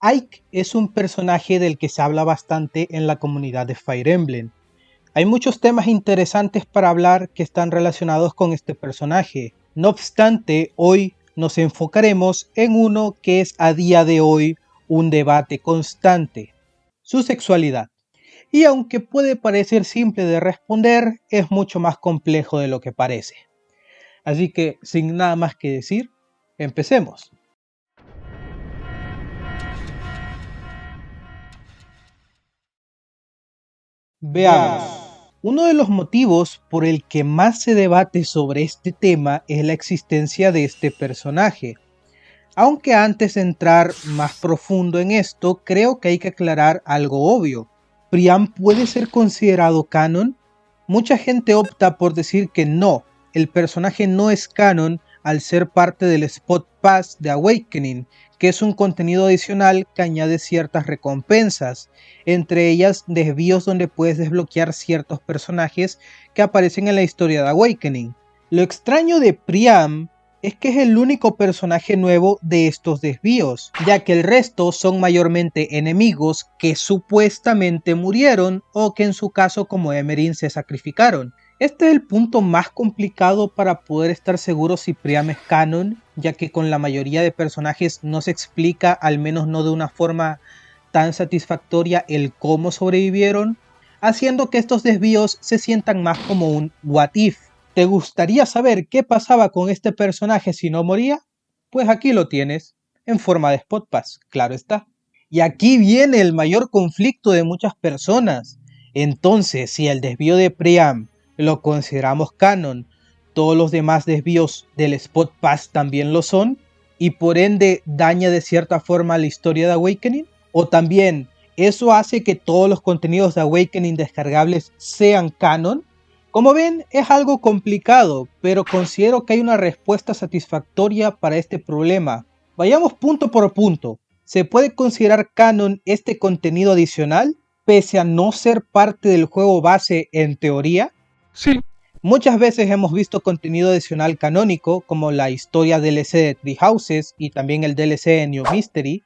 Ike es un personaje del que se habla bastante en la comunidad de Fire Emblem. Hay muchos temas interesantes para hablar que están relacionados con este personaje. No obstante, hoy nos enfocaremos en uno que es a día de hoy un debate constante: su sexualidad. Y aunque puede parecer simple de responder, es mucho más complejo de lo que parece. Así que, sin nada más que decir, empecemos. Veamos. Uno de los motivos por el que más se debate sobre este tema es la existencia de este personaje. Aunque antes de entrar más profundo en esto, creo que hay que aclarar algo obvio. ¿Priam puede ser considerado canon? Mucha gente opta por decir que no, el personaje no es canon al ser parte del Spot Pass de Awakening, que es un contenido adicional que añade ciertas recompensas, entre ellas desvíos donde puedes desbloquear ciertos personajes que aparecen en la historia de Awakening. Lo extraño de Priam es que es el único personaje nuevo de estos desvíos, ya que el resto son mayormente enemigos que supuestamente murieron o que en su caso como Emerin se sacrificaron. Este es el punto más complicado para poder estar seguro si Priam es canon, ya que con la mayoría de personajes no se explica, al menos no de una forma tan satisfactoria, el cómo sobrevivieron, haciendo que estos desvíos se sientan más como un what if. ¿Te gustaría saber qué pasaba con este personaje si no moría? Pues aquí lo tienes, en forma de Spot Pass, claro está. Y aquí viene el mayor conflicto de muchas personas. Entonces, si el desvío de Priam lo consideramos canon, todos los demás desvíos del Spot Pass también lo son, y por ende daña de cierta forma la historia de Awakening. O también, ¿eso hace que todos los contenidos de Awakening descargables sean canon? Como ven, es algo complicado, pero considero que hay una respuesta satisfactoria para este problema. Vayamos punto por punto. ¿Se puede considerar canon este contenido adicional, pese a no ser parte del juego base en teoría? Sí. Muchas veces hemos visto contenido adicional canónico, como la historia DLC de Three Houses y también el DLC de New Mystery,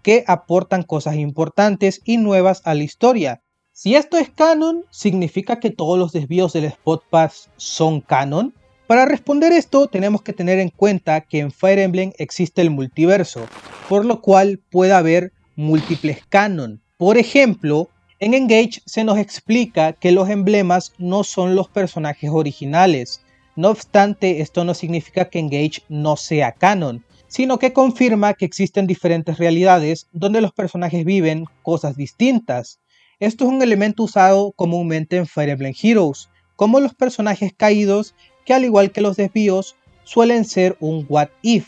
que aportan cosas importantes y nuevas a la historia. Si esto es canon, ¿significa que todos los desvíos del Spot Pass son canon? Para responder esto tenemos que tener en cuenta que en Fire Emblem existe el multiverso, por lo cual puede haber múltiples canon. Por ejemplo, en Engage se nos explica que los emblemas no son los personajes originales. No obstante, esto no significa que Engage no sea canon, sino que confirma que existen diferentes realidades donde los personajes viven cosas distintas. Esto es un elemento usado comúnmente en Fire Emblem Heroes, como los personajes caídos que, al igual que los desvíos, suelen ser un what if,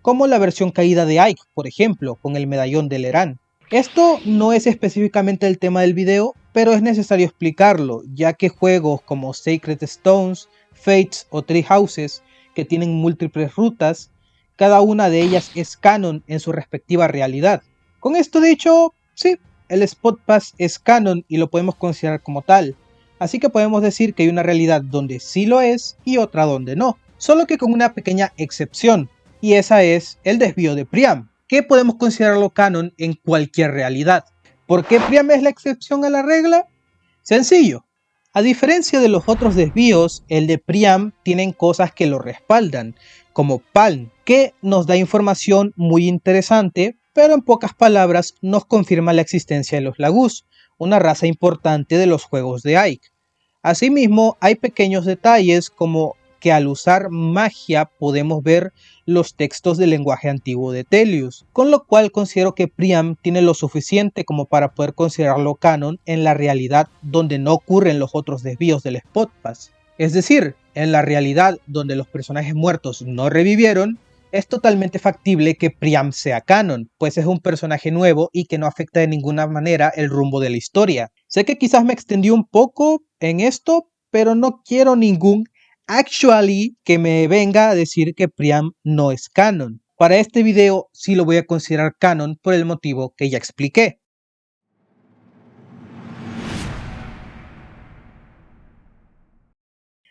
como la versión caída de Ike, por ejemplo, con el medallón de Leran. Esto no es específicamente el tema del video, pero es necesario explicarlo, ya que juegos como Sacred Stones, Fates o Three Houses, que tienen múltiples rutas, cada una de ellas es canon en su respectiva realidad. Con esto dicho, sí, el Spot Pass es canon y lo podemos considerar como tal, así que podemos decir que hay una realidad donde sí lo es y otra donde no, solo que con una pequeña excepción, y esa es el desvío de Priam, que podemos considerarlo canon en cualquier realidad. ¿Por qué Priam es la excepción a la regla? Sencillo. A diferencia de los otros desvíos, el de Priam tienen cosas que lo respaldan, como Palm, que nos da información muy interesante, pero en pocas palabras nos confirma la existencia de los Lagus, una raza importante de los juegos de Ike. Asimismo, hay pequeños detalles como que al usar magia podemos ver los textos del lenguaje antiguo de Tellius, con lo cual considero que Priam tiene lo suficiente como para poder considerarlo canon en la realidad donde no ocurren los otros desvíos del Spot Pass. Es decir, en la realidad donde los personajes muertos no revivieron, es totalmente factible que Priam sea canon, pues es un personaje nuevo y que no afecta de ninguna manera el rumbo de la historia. Sé que quizás me extendí un poco en esto, pero no quiero ningún actually que me venga a decir que Priam no es canon. Para este video sí lo voy a considerar canon por el motivo que ya expliqué.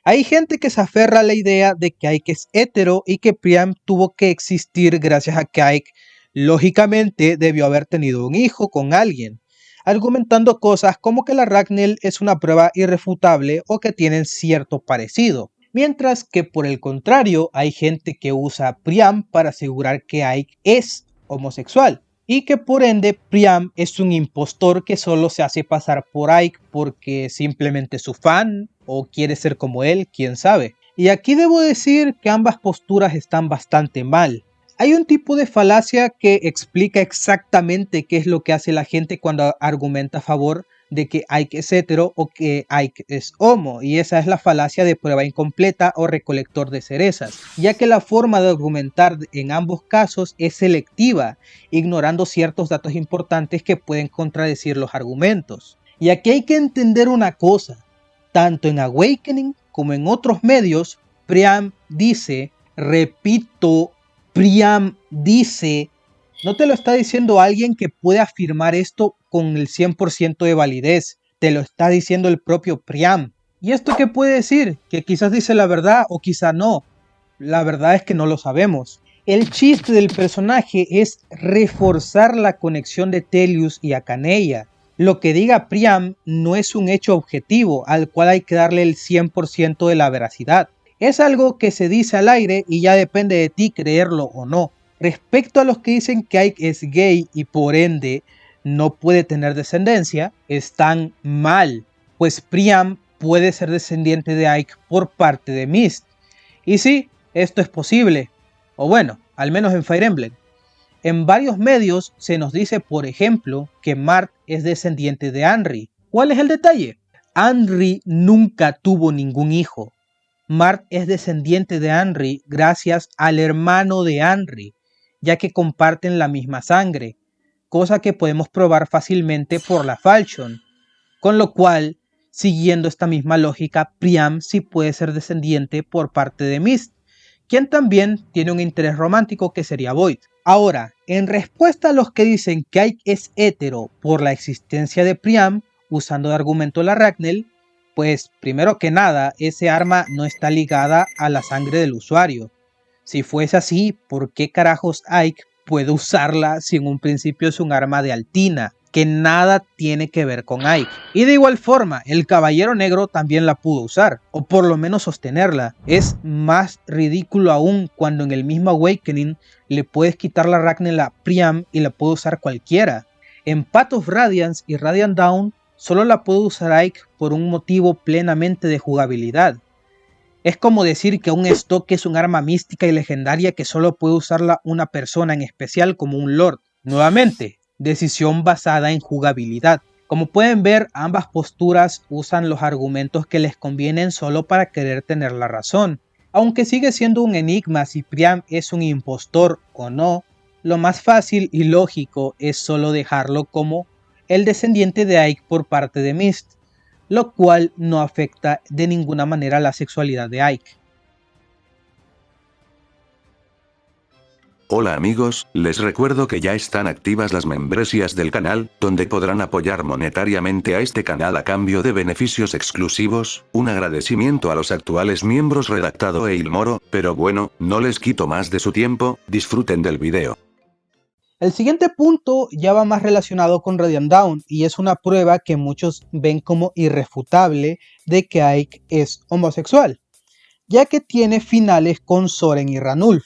Hay gente que se aferra a la idea de que Ike es hetero y que Priam tuvo que existir gracias a que Ike Lógicamente debió haber tenido un hijo con alguien, argumentando cosas como que la Ragnell es una prueba irrefutable o que tienen cierto parecido. Mientras que por el contrario hay gente que usa Priam para asegurar que Ike es homosexual y que por ende Priam es un impostor que solo se hace pasar por Ike porque simplemente es su fan o quiere ser como él, quién sabe. Y aquí debo decir que ambas posturas están bastante mal. Hay un tipo de falacia que explica exactamente qué es lo que hace la gente cuando argumenta a favor de que Ike es hetero o que Ike es homo, y esa es la falacia de prueba incompleta o recolector de cerezas, ya que la forma de argumentar en ambos casos es selectiva, ignorando ciertos datos importantes que pueden contradecir los argumentos. Y aquí hay que entender una cosa, tanto en Awakening como en otros medios, Priam dice, repito, Priam dice, no te lo está diciendo alguien que puede afirmar esto con el 100% de validez, te lo está diciendo el propio Priam. ¿Y esto qué puede decir? Que quizás dice la verdad o quizá no. La verdad es que no lo sabemos. El chiste del personaje es reforzar la conexión de Tellius y Acaneia. Lo que diga Priam no es un hecho objetivo al cual hay que darle el 100% de la veracidad. Es algo que se dice al aire y ya depende de ti creerlo o no. Respecto a los que dicen que Ike es gay y por ende no puede tener descendencia, están mal, pues Priam puede ser descendiente de Ike por parte de Mist. Y sí, esto es posible, o bueno, al menos en Fire Emblem. En varios medios se nos dice, por ejemplo, que Mart es descendiente de Anri. ¿Cuál es el detalle? Anri nunca tuvo ningún hijo. Mart es descendiente de Anri gracias al hermano de Anri, ya que comparten la misma sangre, cosa que podemos probar fácilmente por la Falchion, con lo cual, siguiendo esta misma lógica, Priam sí puede ser descendiente por parte de Mist, quien también tiene un interés romántico que sería Void. Ahora, en respuesta a los que dicen que Ike es hetero por la existencia de Priam, usando de argumento la Ragnell, pues primero que nada, ese arma no está ligada a la sangre del usuario. Si fuese así, ¿por qué carajos Ike puede usarla si en un principio es un arma de Altina, que nada tiene que ver con Ike? Y de igual forma, el Caballero Negro también la pudo usar, o por lo menos sostenerla. Es más ridículo aún cuando en el mismo Awakening le puedes quitar la Ragnell a Priam y la puede usar cualquiera. En Path of Radiance y Radiant Dawn solo la puede usar Ike por un motivo plenamente de jugabilidad. Es como decir que un stock es un arma mística y legendaria que solo puede usarla una persona en especial como un Lord. Nuevamente, decisión basada en jugabilidad. Como pueden ver, ambas posturas usan los argumentos que les convienen solo para querer tener la razón. Aunque sigue siendo un enigma si Priam es un impostor o no, lo más fácil y lógico es solo dejarlo como el descendiente de Ike por parte de Mist, lo cual no afecta de ninguna manera la sexualidad de Ike. Hola amigos, les recuerdo que ya están activas las membresías del canal, donde podrán apoyar monetariamente a este canal a cambio de beneficios exclusivos. Un agradecimiento a los actuales miembros redactado e Ilmoro, pero bueno, no les quito más de su tiempo, disfruten del video. El siguiente punto ya va más relacionado con Radiant Dawn y es una prueba que muchos ven como irrefutable de que Ike es homosexual, ya que tiene finales con Soren y Ranulf,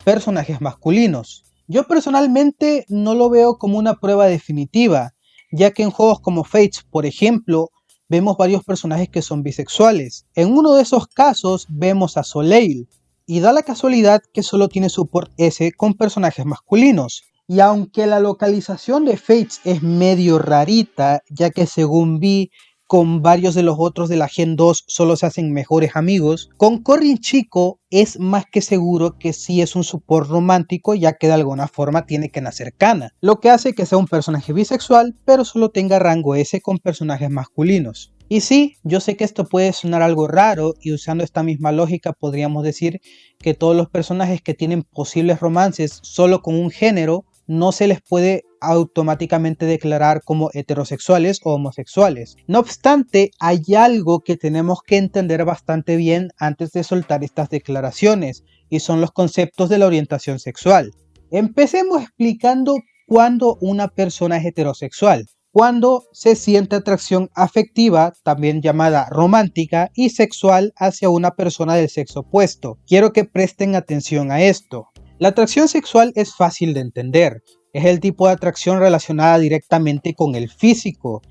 personajes masculinos. Yo personalmente no lo veo como una prueba definitiva, ya que en juegos como Fates, por ejemplo, vemos varios personajes que son bisexuales. En uno de esos casos vemos a Soleil, y da la casualidad que solo tiene support S con personajes masculinos. Y aunque la localización de Fates es medio rarita, ya que según vi, con varios de los otros de la Gen 2 solo se hacen mejores amigos, con Corrin Chico es más que seguro que sí es un support romántico, ya que de alguna forma tiene que nacer Kana, lo que hace que sea un personaje bisexual, pero solo tenga rango S con personajes masculinos. Y sí, yo sé que esto puede sonar algo raro y usando esta misma lógica podríamos decir que todos los personajes que tienen posibles romances solo con un género no se les puede automáticamente declarar como heterosexuales o homosexuales. No obstante, hay algo que tenemos que entender bastante bien antes de soltar estas declaraciones, y son los conceptos de la orientación sexual. Empecemos explicando cuándo una persona es heterosexual. Cuando se siente atracción afectiva, también llamada romántica, y sexual hacia una persona del sexo opuesto. Quiero que presten atención a esto. La atracción sexual es fácil de entender. Es el tipo de atracción relacionada directamente con el físico.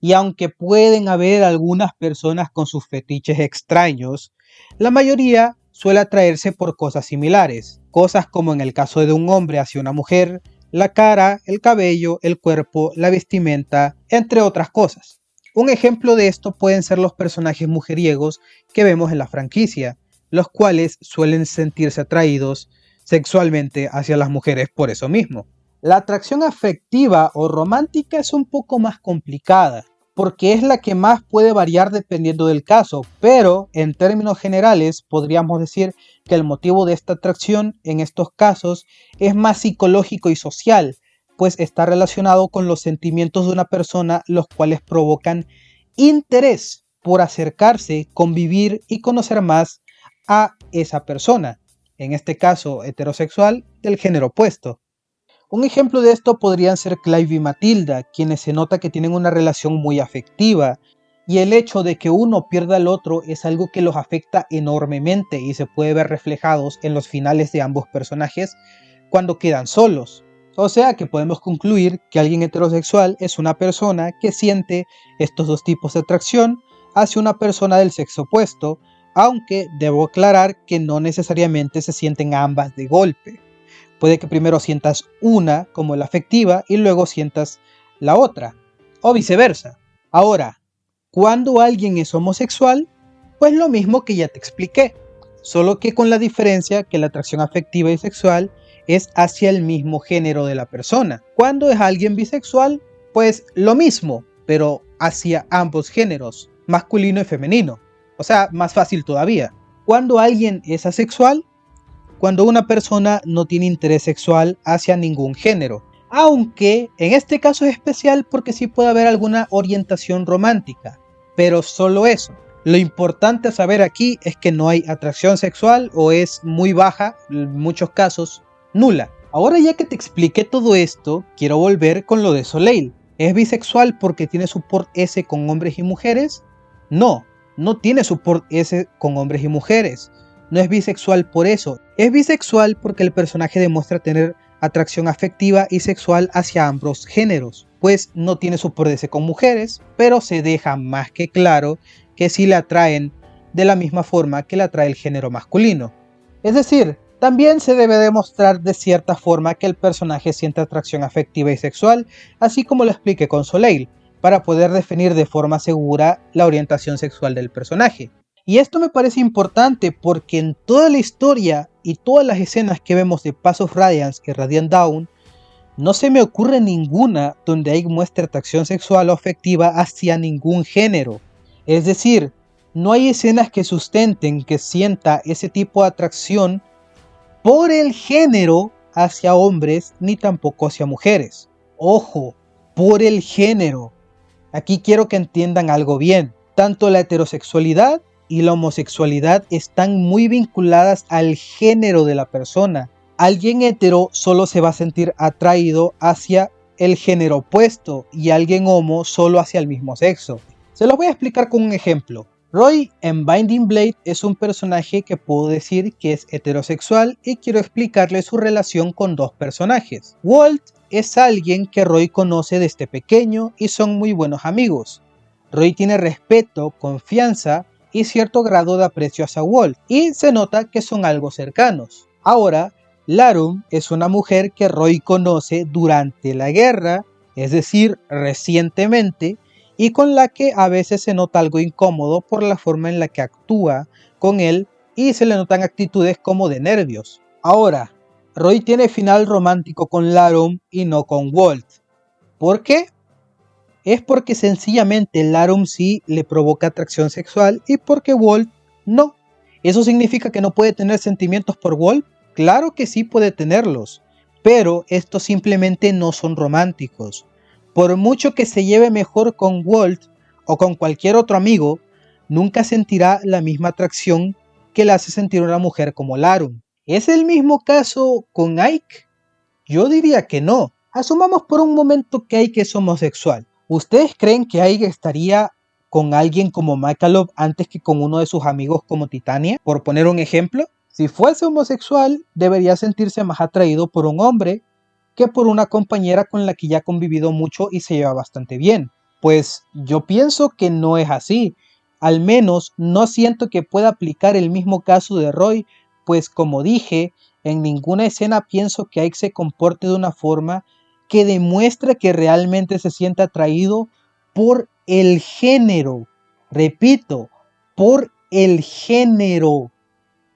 Y aunque pueden haber algunas personas con sus fetiches extraños, la mayoría suele atraerse por cosas similares. Cosas como en el caso de un hombre hacia una mujer, la cara, el cabello, el cuerpo, la vestimenta, entre otras cosas. Un ejemplo de esto pueden ser los personajes mujeriegos que vemos en la franquicia, los cuales suelen sentirse atraídos sexualmente hacia las mujeres por eso mismo. La atracción afectiva o romántica es un poco más complicada, porque es la que más puede variar dependiendo del caso, pero en términos generales podríamos decir que el motivo de esta atracción en estos casos es más psicológico y social, pues está relacionado con los sentimientos de una persona, los cuales provocan interés por acercarse, convivir y conocer más a esa persona, en este caso heterosexual del género opuesto. Un ejemplo de esto podrían ser Clive y Matilda, quienes se nota que tienen una relación muy afectiva, y el hecho de que uno pierda al otro es algo que los afecta enormemente y se puede ver reflejados en los finales de ambos personajes cuando quedan solos. O sea que podemos concluir que alguien heterosexual es una persona que siente estos dos tipos de atracción hacia una persona del sexo opuesto, aunque debo aclarar que no necesariamente se sienten ambas de golpe. Puede que primero sientas una como la afectiva y luego sientas la otra, o viceversa. Ahora, cuando alguien es homosexual, pues lo mismo que ya te expliqué, solo que con la diferencia que la atracción afectiva y sexual es hacia el mismo género de la persona. Cuando es alguien bisexual, pues lo mismo, pero hacia ambos géneros, masculino y femenino. O sea, más fácil todavía. Cuando alguien es asexual, cuando una persona no tiene interés sexual hacia ningún género. Aunque en este caso es especial porque sí puede haber alguna orientación romántica, pero solo eso. Lo importante a saber aquí es que no hay atracción sexual o es muy baja, en muchos casos nula. Ahora ya que te expliqué todo esto, quiero volver con lo de Soleil. ¿Es bisexual porque tiene support S con hombres y mujeres? No, no tiene support S con hombres y mujeres. No es bisexual por eso, es bisexual porque el personaje demuestra tener atracción afectiva y sexual hacia ambos géneros, pues no tiene support S con mujeres, pero se deja más que claro que sí le atraen de la misma forma que le atrae el género masculino. Es decir, también se debe demostrar de cierta forma que el personaje siente atracción afectiva y sexual, así como lo expliqué con Soleil, para poder definir de forma segura la orientación sexual del personaje. Y esto me parece importante porque en toda la historia y todas las escenas que vemos de Path of Radiance y Radiant Dawn, no se me ocurre ninguna donde hay muestra atracción sexual o afectiva hacia ningún género. Es decir, no hay escenas que sustenten que sienta ese tipo de atracción por el género hacia hombres ni tampoco hacia mujeres. Ojo, por el género. Aquí quiero que entiendan algo bien. Tanto la heterosexualidad y la homosexualidad están muy vinculadas al género de la persona. Alguien hetero solo se va a sentir atraído hacia el género opuesto y alguien homo solo hacia el mismo sexo. Se los voy a explicar con un ejemplo. Roy en Binding Blade es un personaje que puedo decir que es heterosexual y quiero explicarle su relación con dos personajes. Walt es alguien que Roy conoce desde pequeño y son muy buenos amigos. Roy tiene respeto, confianza y cierto grado de aprecio hacia Walt, y se nota que son algo cercanos. Ahora, Larum es una mujer que Roy conoce durante la guerra, es decir, recientemente, y con la que a veces se nota algo incómodo por la forma en la que actúa con él y se le notan actitudes como de nervios. Ahora, Roy tiene final romántico con Larum y no con Walt. ¿Por qué? Es porque sencillamente Larum sí le provoca atracción sexual y porque Walt no. ¿Eso significa que no puede tener sentimientos por Walt? Claro que sí puede tenerlos, pero estos simplemente no son románticos. Por mucho que se lleve mejor con Walt o con cualquier otro amigo, nunca sentirá la misma atracción que le hace sentir una mujer como Larum. ¿Es el mismo caso con Ike? Yo diría que no. Asumamos por un momento que Ike es homosexual. ¿Ustedes creen que Ike estaría con alguien como Michelob antes que con uno de sus amigos como Titania? Por poner un ejemplo, si fuese homosexual, debería sentirse más atraído por un hombre que por una compañera con la que ya ha convivido mucho y se lleva bastante bien. Pues yo pienso que no es así. Al menos no siento que pueda aplicar el mismo caso de Roy, pues como dije, en ninguna escena pienso que Ike se comporte de una forma que demuestre que realmente se siente atraído por el género. Repito, por el género.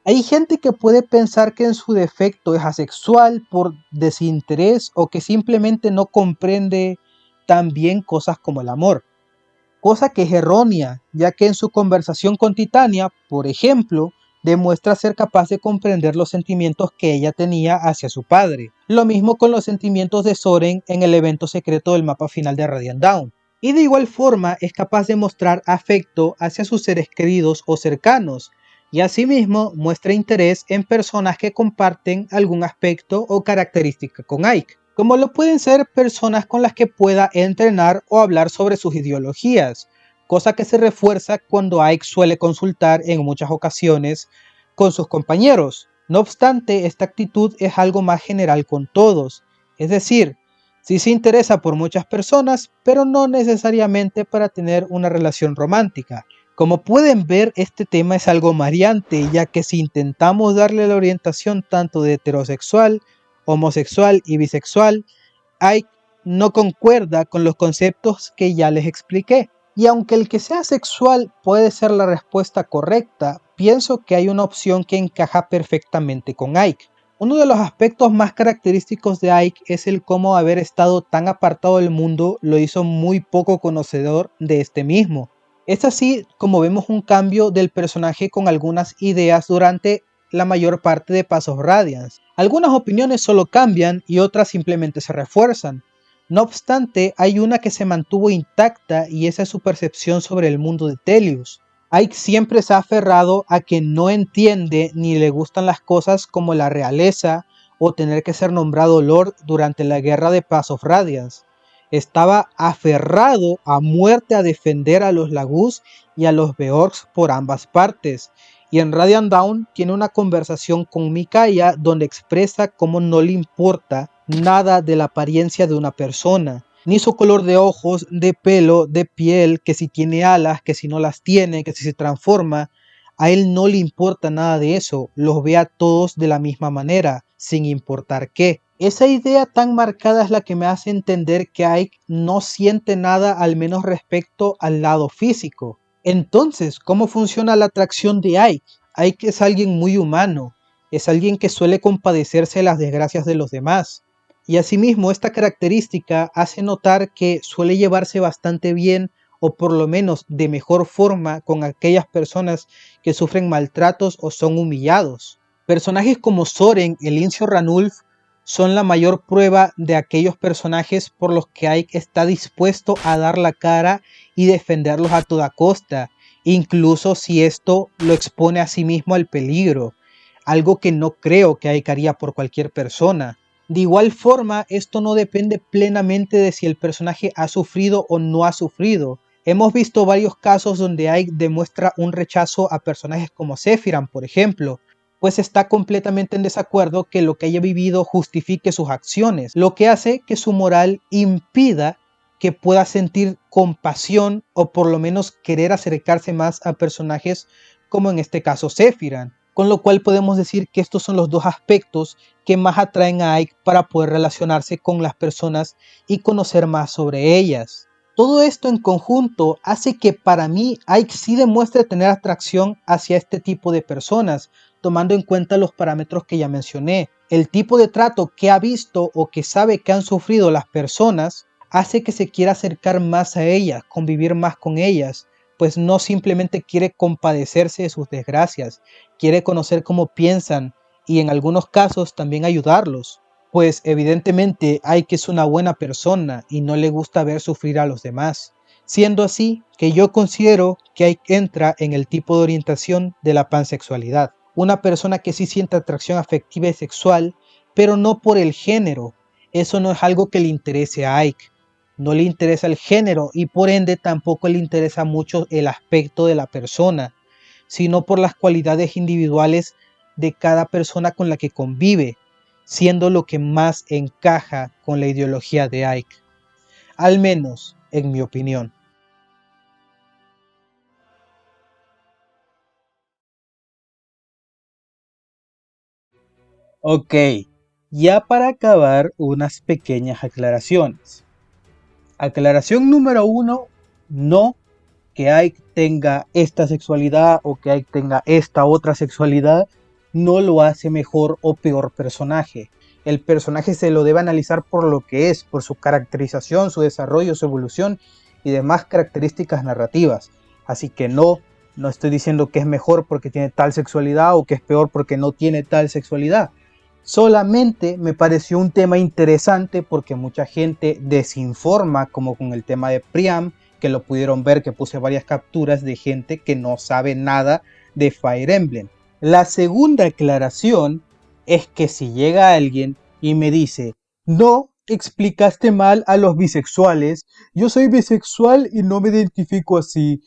Hay gente que puede pensar que en su defecto es asexual por desinterés o que simplemente no comprende tan bien cosas como el amor, cosa que es errónea, ya que en su conversación con Titania, por ejemplo, demuestra ser capaz de comprender los sentimientos que ella tenía hacia su padre. Lo mismo con los sentimientos de Soren en el evento secreto del mapa final de Radiant Dawn. Y de igual forma es capaz de mostrar afecto hacia sus seres queridos o cercanos, y asimismo muestra interés en personas que comparten algún aspecto o característica con Ike, como lo pueden ser personas con las que pueda entrenar o hablar sobre sus ideologías, cosa que se refuerza cuando Ike suele consultar en muchas ocasiones con sus compañeros. No obstante, esta actitud es algo más general con todos, es decir, sí se interesa por muchas personas, pero no necesariamente para tener una relación romántica. Como pueden ver, este tema es algo variante, ya que si intentamos darle la orientación tanto de heterosexual, homosexual y bisexual, Ike no concuerda con los conceptos que ya les expliqué. Y aunque el que sea sexual puede ser la respuesta correcta, pienso que hay una opción que encaja perfectamente con Ike. Uno de los aspectos más característicos de Ike es el cómo haber estado tan apartado del mundo lo hizo muy poco conocedor de este mismo. Es así como vemos un cambio del personaje con algunas ideas durante la mayor parte de Path of Radiance. Algunas opiniones solo cambian y otras simplemente se refuerzan. No obstante, hay una que se mantuvo intacta y esa es su percepción sobre el mundo de Tellius. Ike siempre se ha aferrado a que no entiende ni le gustan las cosas como la realeza o tener que ser nombrado Lord durante la guerra de Path of Radiance. Estaba aferrado a muerte a defender a los Lagus y a los Beorgs por ambas partes. Y en Radiant Dawn tiene una conversación con Micaiah donde expresa cómo no le importa nada de la apariencia de una persona, ni su color de ojos, de pelo, de piel, que si tiene alas, que si no las tiene, que si se transforma. A él no le importa nada de eso, los ve a todos de la misma manera, sin importar qué. Esa idea tan marcada es la que me hace entender que Ike no siente nada al menos respecto al lado físico. Entonces, ¿cómo funciona la atracción de Ike? Ike es alguien muy humano, es alguien que suele compadecerse de las desgracias de los demás. Y asimismo, esta característica hace notar que suele llevarse bastante bien o por lo menos de mejor forma con aquellas personas que sufren maltratos o son humillados. Personajes como Soren, el Incio Ranulf, son la mayor prueba de aquellos personajes por los que Ike está dispuesto a dar la cara y defenderlos a toda costa, incluso si esto lo expone a sí mismo al peligro, algo que no creo que Ike haría por cualquier persona. De igual forma, esto no depende plenamente de si el personaje ha sufrido o no ha sufrido. Hemos visto varios casos donde Ike demuestra un rechazo a personajes como Sephiran, por ejemplo, pues está completamente en desacuerdo que lo que haya vivido justifique sus acciones, lo que hace que su moral impida que pueda sentir compasión o por lo menos querer acercarse más a personajes como en este caso Sephiran. Con lo cual podemos decir que estos son los dos aspectos que más atraen a Ike para poder relacionarse con las personas y conocer más sobre ellas. Todo esto en conjunto hace que para mí Ike sí demuestre tener atracción hacia este tipo de personas, tomando en cuenta los parámetros que ya mencioné. El tipo de trato que ha visto o que sabe que han sufrido las personas hace que se quiera acercar más a ellas, convivir más con ellas, pues no simplemente quiere compadecerse de sus desgracias, quiere conocer cómo piensan y en algunos casos también ayudarlos, pues evidentemente Ike es una buena persona y no le gusta ver sufrir a los demás. Siendo así que yo considero que Ike entra en el tipo de orientación de la pansexualidad. Una persona que sí siente atracción afectiva y sexual, pero no por el género, Eso no es algo que le interese a Ike. No le interesa el género y por ende tampoco le interesa mucho el aspecto de la persona, sino por las cualidades individuales de cada persona con la que convive, siendo lo que más encaja con la ideología de Ike. Al menos, en mi opinión. Ok, ya para acabar, unas pequeñas aclaraciones. Aclaración número 1, no que Ike tenga esta sexualidad o que Ike tenga esta otra sexualidad no lo hace mejor o peor personaje. El personaje se lo debe analizar por lo que es, por su caracterización, su desarrollo, su evolución y demás características narrativas. Así que no estoy diciendo que es mejor porque tiene tal sexualidad o que es peor porque no tiene tal sexualidad. Solamente me pareció un tema interesante porque mucha gente desinforma, como con el tema de Priam, que lo pudieron ver, que puse varias capturas de gente que no sabe nada de Fire Emblem. La segunda aclaración es que si llega alguien y me dice, no, explicaste mal a los bisexuales, yo soy bisexual y no me identifico así.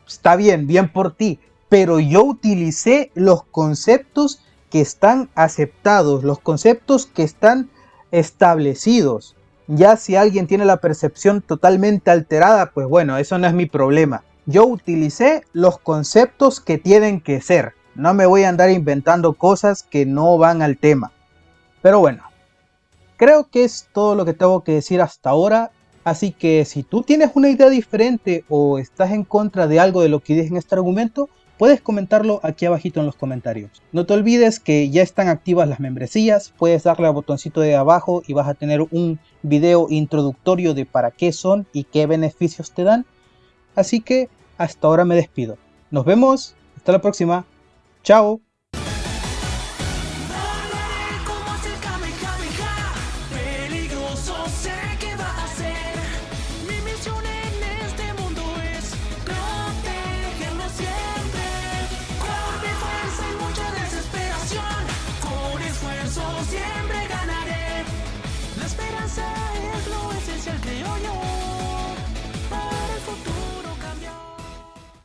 Está bien, bien por ti, pero yo utilicé los conceptos que están aceptados, los conceptos que están establecidos. Ya si alguien tiene la percepción totalmente alterada, pues bueno, eso no es mi problema. Yo utilicé los conceptos que tienen que ser. No me voy a andar inventando cosas que no van al tema. Pero bueno, creo que es todo lo que tengo que decir hasta ahora. Así que si tú tienes una idea diferente o estás en contra de algo de lo que dije en este argumento, puedes comentarlo aquí abajito en los comentarios. No te olvides que ya están activas las membresías, puedes darle al botoncito de abajo y vas a tener un video introductorio de para qué son y qué beneficios te dan. Así que hasta ahora me despido. Nos vemos, hasta la próxima. Chao.